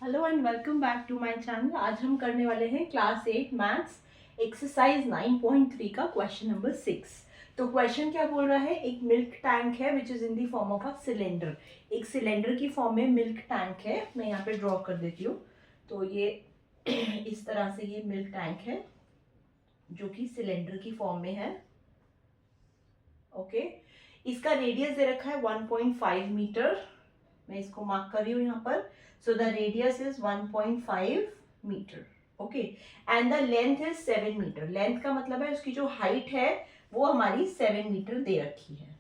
Hello and welcome back to my channel. आज हम करने वाले हैं क्लास 8 मैथ्स एक्सरसाइज 9.3 का क्वेश्चन नंबर 6। तो क्वेश्चन क्या बोल रहा है, एक मिल्क टैंक है which is in the form of a cylinder. एक सिलेंडर की फॉर्म में मिल्क टैंक है। मैं यहाँ पे ड्रॉ कर देती हूँ। तो ये इस तरह से ये मिल्क टैंक है जो कि सिलेंडर की फॉर्म में है। ओके, इसका रेडियस दे रखा है 1.5 मीटर। मैं इसको मार्क कर रही हूँ यहाँ पर। So the radius is 1.5 metre. Okay, and the length is 7 metre. Length का मतलब है उसकी जो हाइट है वो हमारी 7 मीटर दे रखी है।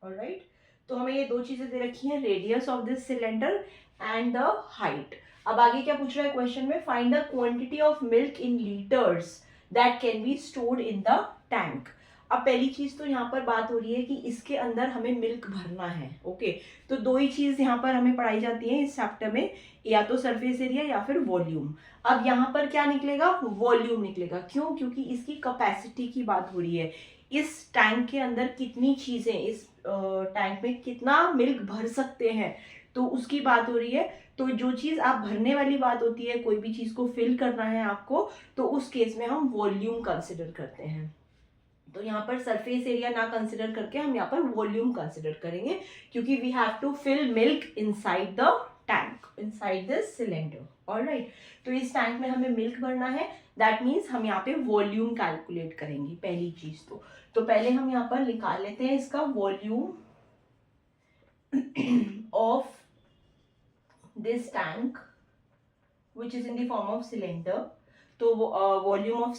ऑलराइट, तो हमें ये दो चीजें दे रखी हैं, radius of this cylinder and the height. अब आगे क्या पूछ रहा है क्वेश्चन में, find the quantity of milk in litres that can be stored in the tank. अब पहली चीज तो यहाँ पर बात हो रही है कि इसके अंदर हमें मिल्क भरना है। ओके, तो दो ही चीज यहाँ पर हमें पढ़ाई जाती है इस चैप्टर में, या तो सरफेस एरिया या फिर वॉल्यूम। अब यहाँ पर क्या निकलेगा, वॉल्यूम निकलेगा। क्यों? क्योंकि इसकी कैपेसिटी की बात हो रही है। इस टैंक के अंदर कितनी चीजें, इस टैंक में कितना मिल्क भर सकते हैं, तो उसकी बात हो रही है। तो जो चीज आप भरने वाली बात होती है, कोई भी चीज को फिल करना है आपको, तो उस केस में हम वॉल्यूम कंसिडर करते हैं। तो यहाँ पर सरफेस एरिया ना कंसिडर करके हम यहाँ पर वॉल्यूम कंसिडर करेंगे, क्योंकि we have to fill milk inside the tank, inside this cylinder. Alright, तो इस टैंक में हमें मिल्क भरना है। दैट मीन्स हम यहाँ पे वॉल्यूम कैलकुलेट करेंगे पहली चीज। तो पहले हम यहाँ पर निकाल लेते हैं इसका volume of this tank which is in the form of cylinder. तो वॉल्यूम ऑफ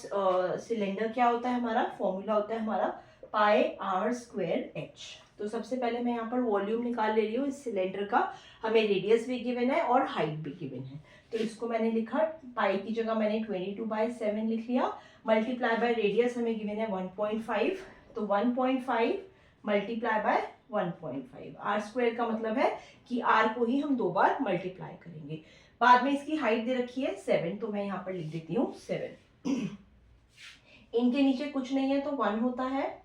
सिलेंडर क्या होता है, हमारा फॉर्मूला होता है हमारा पाई आर स्क्वायर एच। तो सबसे पहले मैं यहाँ पर वॉल्यूम निकाल ले रही हूँ इस सिलेंडर का। हमें रेडियस भी गिवन है और हाइट भी गिवन है। तो इसको मैंने लिखा, पाई की जगह मैंने 22/7 लिख लिया। मल्टीप्लाई बाय रेडियस हमें गिवन है 1.5। तो 1.5 मल्टीप्लाई बाय 1.5। आर स्क्वायर का मतलब है कि आर को ही हम दो बार मल्टीप्लाई करेंगे। बाद में इसकी हाइट दे रखी है 7, तो मैं यहाँ पर लिख देती हूँ 7। इनके नीचे कुछ नहीं है तो 1 होता है।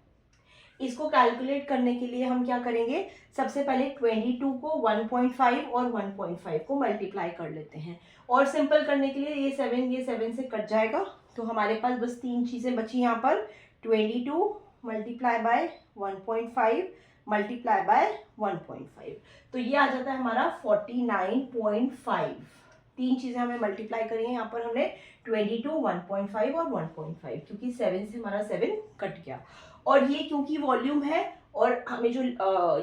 इसको कैलकुलेट करने के लिए हम क्या करेंगे, सबसे पहले 22 को 1.5 और 1.5 को मल्टीप्लाई कर लेते हैं। और सिंपल करने के लिए ये 7 से कट जाएगा। तो हमारे पास बस तीन चीजें बची यहाँ पर, 22 मल्टीप्लाई बाय 1.5 मल्टीप्लाई बाय 1.5। तो ये आ जाता है हमारा 49.5। तीन चीजें हमें मल्टीप्लाई करी है यहाँ पर हमने, 22, 1.5 और 1.5, क्योंकि 7 से हमारा 7 कट गया। और ये क्योंकि वॉल्यूम है और हमें जो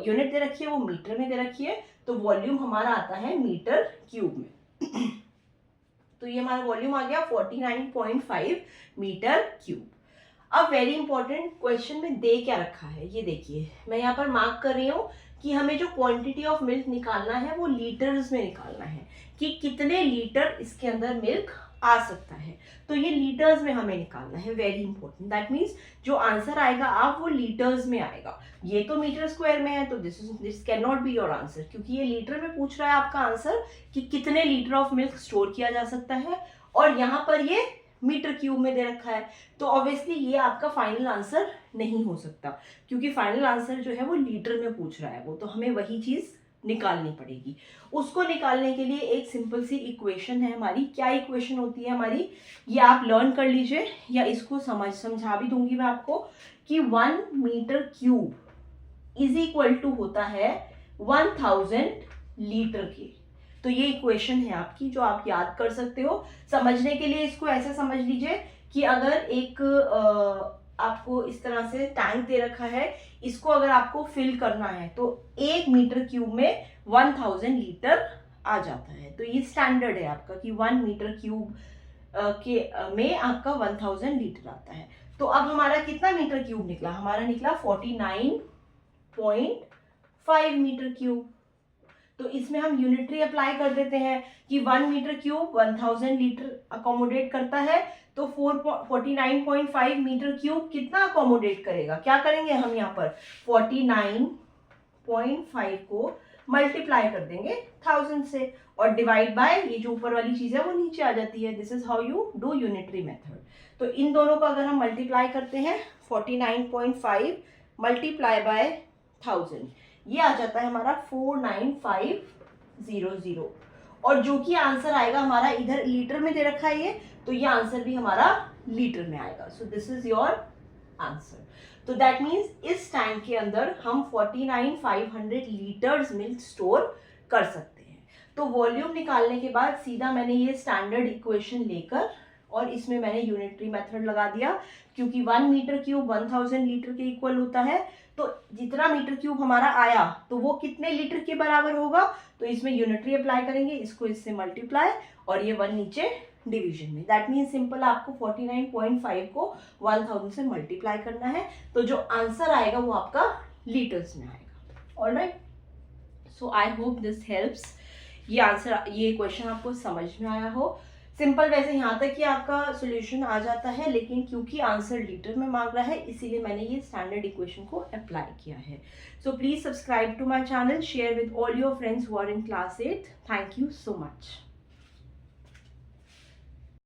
यूनिट दे रखी है वो मीटर में दे रखी है, तो वॉल्यूम हमारा आता है मीटर क्यूब में। तो ये हमारा वॉल्यूम आ गया 49.5 मीटर क्यूब। अब वेरी इंपॉर्टेंट, क्वेश्चन में दे क्या रखा है ये देखिए। मैं यहाँ पर मार्क कर रही हूँ कि हमें जो क्वांटिटी ऑफ मिल्क निकालना है वो लीटर्स में निकालना है, कि कितने लीटर इसके अंदर मिल्क आ सकता है। तो ये लीटर्स में हमें निकालना है, वेरी इंपॉर्टेंट। दैट मीन्स जो आंसर आएगा आप वो लीटर्स में आएगा। ये तो मीटर स्क्वायर में है, तो this can not be your answer, क्योंकि ये लीटर में पूछ रहा है आपका आंसर कि कितने लीटर ऑफ मिल्क स्टोर किया जा सकता है, और यहाँ पर ये मीटर क्यूब में दे रखा है। तो ऑब्वियसली ये आपका फाइनल आंसर नहीं हो सकता, क्योंकि फाइनल आंसर जो है वो लीटर में पूछ रहा है, वो तो हमें वही चीज निकालनी पड़ेगी। उसको निकालने के लिए एक सिंपल सी इक्वेशन है हमारी। क्या इक्वेशन होती है हमारी, ये आप लर्न कर लीजिए, या इसको समझा भी दूंगी मैं आपको, कि 1 metre cube is equal to होता है 1000 लीटर के। तो ये इक्वेशन है आपकी जो आप याद कर सकते हो। समझने के लिए इसको ऐसे समझ लीजिए कि अगर एक आपको इस तरह से टैंक दे रखा है, इसको अगर आपको फिल करना है तो 1 मीटर क्यूब में 1000 लीटर आ जाता है। तो ये स्टैंडर्ड है आपका कि 1 मीटर क्यूब में आपका 1000 लीटर आता है। तो अब हमारा कितना मीटर क्यूब निकला, हमारा निकला 49.5 मीटर क्यूब। तो इसमें हम यूनिटरी अप्लाई कर देते हैं कि 1 मीटर क्यूब 1000 लीटर अकोमोडेट करता है। तो 49.5 मीटर क्यूब कितना अकोमोडेट करेगा, क्या करेंगे हम यहाँ पर 49.5 को मल्टीप्लाई कर देंगे 1000 से, और डिवाइड बाय ये जो ऊपर वाली चीज है वो नीचे आ जाती है। This is how you do unitary method. तो इन दोनों को अगर हम मल्टीप्लाई करते हैं, 49.5 मल्टीप्लाई बाय 1000, ये आ जाता है हमारा 49500। और जो कि आंसर आएगा हमारा, इधर लीटर में दे रखा है ये, तो ये आंसर भी हमारा लीटर में आएगा. So this is your answer. तो दैट मीन्स इस टैंक के अंदर हम 49,500 लीटर्स मिल्क स्टोर कर सकते हैं. तो वॉल्यूम निकालने के बाद सीधा मैंने ये स्टैंडर्ड इक्वेशन लेकर और इसमें मैंने यूनिटरी मेथड लगा दिया, क्योंकि 1 मीटर क्यूब 1000 लीटर के इक्वल होता है. तो जितना मीटर क्यूब हमारा आया तो वो कितने लीटर के बराबर होगा, तो इसमें यूनिटरी अप्लाई करेंगे, इसको इससे मल्टीप्लाई और ये 1 नीचे डिवीजन में. दैट मीन्स सिंपल आपको 49.5 को 1000 से मल्टीप्लाई करना है, तो जो आंसर आएगा वो आपका लीटर्स में आएगा. Alright, so I hope this helps. ये आंसर, ये क्वेश्चन आपको समझ में आया हो. सिंपल वैसे यहाँ तक कि आपका सॉल्यूशन आ जाता है, लेकिन क्योंकि आंसर लीटर में मांग रहा है इसीलिए मैंने ये स्टैंडर्ड इक्वेशन को अप्लाई किया है. So please subscribe to my channel, share with all your friends who are in class 8. Thank you so much.